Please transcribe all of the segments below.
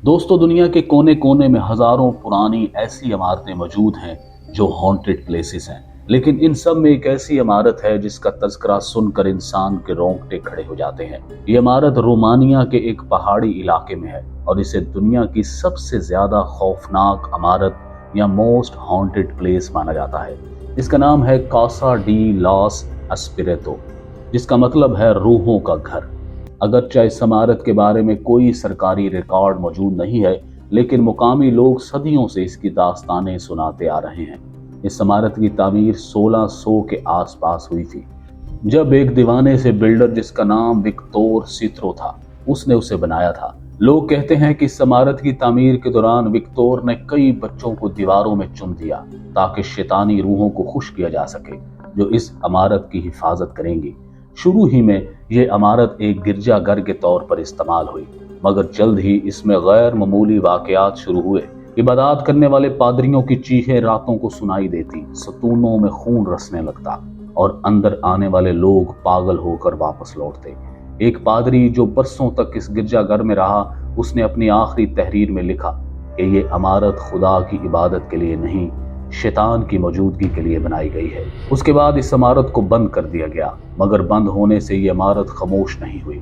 दोस्तों, दुनिया के कोने कोने में हजारों पुरानी ऐसी इमारतें मौजूद हैं जो हॉन्टेड प्लेसेस हैं। लेकिन इन सब में एक ऐसी इमारत है जिसका तज़किरा सुनकर इंसान के रोंगटे खड़े हो जाते हैं। ये इमारत रोमानिया के एक पहाड़ी इलाके में है और इसे दुनिया की सबसे ज्यादा खौफनाक इमारत या मोस्ट हॉन्टेड प्लेस माना जाता है। इसका नाम है कासा डी लॉस एस्पिरितो, जिसका मतलब है रूहों का घर। अगरचे इस इमारत के बारे में कोई सरकारी रिकॉर्ड मौजूद नहीं है, लेकिन मुकामी लोग सदियों से इसकी दास्तानें सुनाते आ रहे हैं। इस इमारत की तामीर 1600 के आसपास हुई थी, जब एक दीवाने से बिल्डर जिसका नाम विक्टोर सित्रो था, उसने उसे बनाया था। लोग कहते हैं कि इस इमारत की तामीर के दौरान विक्टोर ने कई बच्चों को दीवारों में चुन दिया ताकि शैतानी रूहों को खुश किया जा सके जो इस इमारत की हिफाजत करेंगी। शुरू ही में यह इमारत एक गिरजाघर के तौर पर इस्तेमाल हुई, मगर जल्द ही इसमें गैर मामूली वाकयात शुरू हुए। इबादत करने वाले पादरियों की चीखें रातों को सुनाई देती, सतूनों में खून रसने लगता और अंदर आने वाले लोग पागल होकर वापस लौटते। एक पादरी जो बरसों तक इस गिरजाघर में रहा, उसने अपनी आखिरी तहरीर में लिखा कि ये इमारत खुदा की इबादत के लिए नहीं, शैतान की मौजूदगी के लिए बनाई गई है। उसके बाद इस इमारत को बंद कर दिया गया, मगर बंद होने से ये इमारत खामोश नहीं हुई।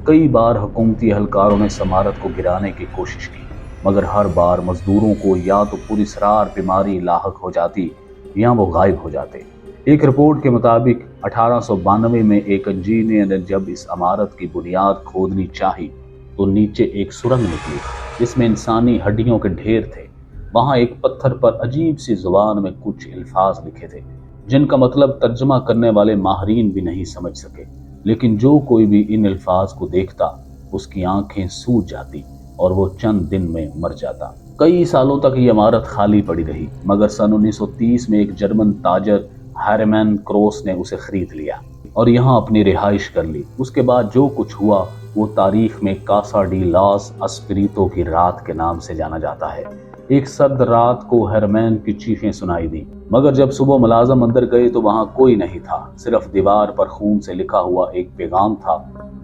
कई बार हुकूमती एहलकारों ने इस इमारत को गिराने की कोशिश की, मगर हर बार मजदूरों को या तो पुरस्रार बीमारी लाहक हो जाती या वो गायब हो जाते। एक रिपोर्ट के मुताबिक 1892 में एक इंजीनियर ने जब इस इमारत की बुनियाद खोदनी चाही तो नीचे एक सुरंग निकली जिसमें इंसानी हड्डियों के ढेर थे। वहां एक पत्थर पर अजीब सी जुबान में कुछ अल्फाज लिखे थे जिनका मतलब तर्जमा करने वाले माहरीन भी नहीं समझ सके, लेकिन जो कोई भी इन अल्फाज को देखता उसकी आंखें सूज जाती और वो चंद दिन में मर जाता। कई सालों तक ये इमारत खाली पड़ी रही, मगर सन 1930 में एक जर्मन ताजर हरमैन क्रोस ने उसे खरीद लिया और यहाँ अपनी रिहाइश कर ली। उसके बाद जो कुछ हुआ वो तारीख में कासा डी लॉस एस्पिरितो की रात के नाम से जाना जाता है। एक सर्द रात को हरमैन की चीखें सुनाई दी, मगर जब सुबह मुलाजम अंदर गए तो वहां कोई नहीं था, सिर्फ दीवार पर खून से लिखा हुआ एक पैगाम था,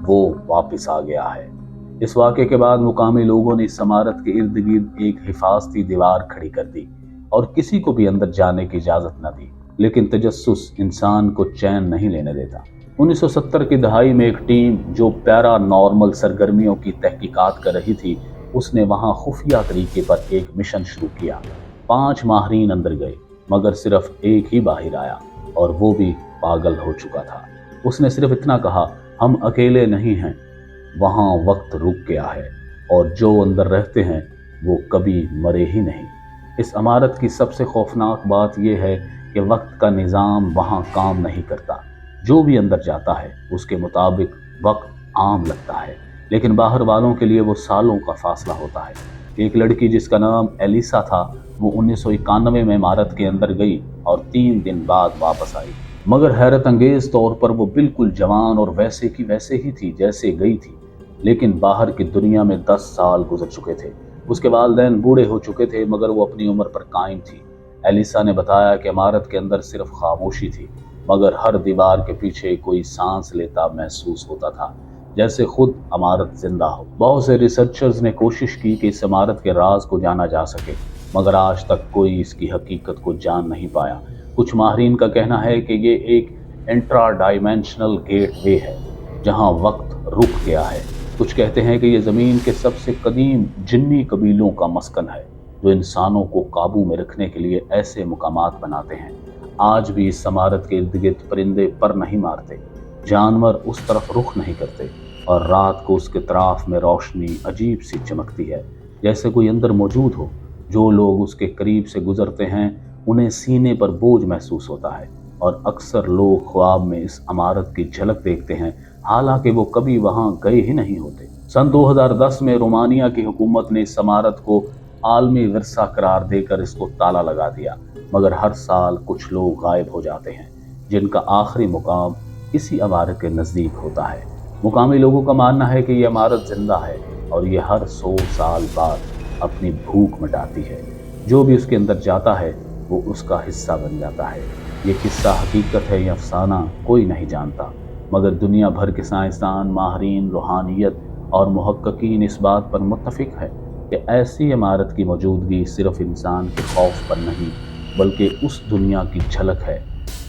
वो वापस आ गया है। इस वाक़े के बाद मुकामी लोगों ने इस इमारत के इर्द गिर्द एक हिफाजती दीवार खड़ी कर दी और किसी को भी अंदर जाने की इजाजत न दी, लेकिन तजस्सुस इंसान को चैन नहीं लेने देता। 1970 की दहाई में एक टीम जो पैरानॉर्मल सरगर्मियों की तहकीकात कर रही थी, उसने वहां खुफिया तरीके पर एक मिशन शुरू किया। 5 माहरीन अंदर गए, मगर सिर्फ एक ही बाहर आया और वो भी पागल हो चुका था। उसने सिर्फ इतना कहा, हम अकेले नहीं हैं, वहां वक्त रुक गया है और जो अंदर रहते हैं वो कभी मरे ही नहीं। इस इमारत की सबसे खौफनाक बात यह है कि वक्त का निज़ाम वहां काम नहीं करता। जो भी अंदर जाता है उसके मुताबिक वक्त आम लगता है, लेकिन बाहर वालों के लिए वो सालों का फासला होता है। एक लड़की जिसका नाम एलिसा था, वो 1991 में इमारत के अंदर गई और 3 दिन बाद वापस आई, मगर हैरत अंगेज तौर पर वो बिल्कुल जवान और वैसे की वैसे ही थी जैसे गई थी। लेकिन बाहर की दुनिया में 10 साल गुजर चुके थे। उसके वालिदैन बूढ़े हो चुके थे, मगर वो अपनी उम्र पर कायम थी। एलिसा ने बताया कि इमारत के अंदर सिर्फ खामोशी थी, मगर हर दीवार के पीछे कोई सांस लेता महसूस होता था, जैसे खुद इमारत जिंदा हो। बहुत से रिसर्चर्स ने कोशिश की कि इस इमारत के राज को जाना जा सके, मगर आज तक कोई इसकी हकीकत को जान नहीं पाया। कुछ माहरीन का कहना है कि ये एक इंट्रा डायमेंशनल गेट वे है जहां वक्त रुक गया है। कुछ कहते हैं कि ये ज़मीन के सबसे कदीम जिन्नी कबीलों का मस्कन है जो इंसानों को काबू में रखने के लिए ऐसे मुकामात बनाते हैं। आज भी इस इमारत के इर्द गिर्द परिंदे पर नहीं मारते, जानवर उस तरफ रुख नहीं करते और रात को उसके तराफ में रोशनी अजीब सी चमकती है, जैसे कोई अंदर मौजूद हो। जो लोग उसके करीब से गुजरते हैं उन्हें सीने पर बोझ महसूस होता है और अक्सर लोग ख्वाब में इस इमारत की झलक देखते हैं, हालांकि वो कभी वहां गए ही नहीं होते। सन 2010 में रोमानिया की हुकूमत ने इस इमारत को आलमी विरसा करार देकर इसको ताला लगा दिया, मगर हर साल कुछ लोग गायब हो जाते हैं जिनका आखिरी मुकाम इसी इमारत के नज़दीक होता है। मुकामी लोगों का मानना है कि यह इमारत जिंदा है और ये हर 100 साल बाद अपनी भूख मिटाती है। जो भी उसके अंदर जाता है वो उसका हिस्सा बन जाता है। ये किस्सा हकीकत है या अफसाना कोई नहीं जानता, मगर दुनिया भर के साइंसदान, माहरीन, रूहानियत और मुहक्किकीन इस बात पर मुत्तफिक है کہ ایسی عمارت کی موجودگی صرف انسان کے خوف پر نہیں بلکہ اس دنیا کی جھلک ہے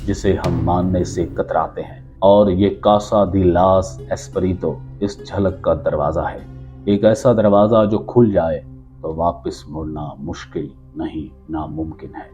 جسے ہم ماننے سے کتراتے ہیں، اور یہ کاسا دی لاس ایسپریتو اس جھلک کا دروازہ ہے، ایک ایسا دروازہ جو کھل جائے تو واپس مڑنا مشکل نہیں، ناممکن ہے۔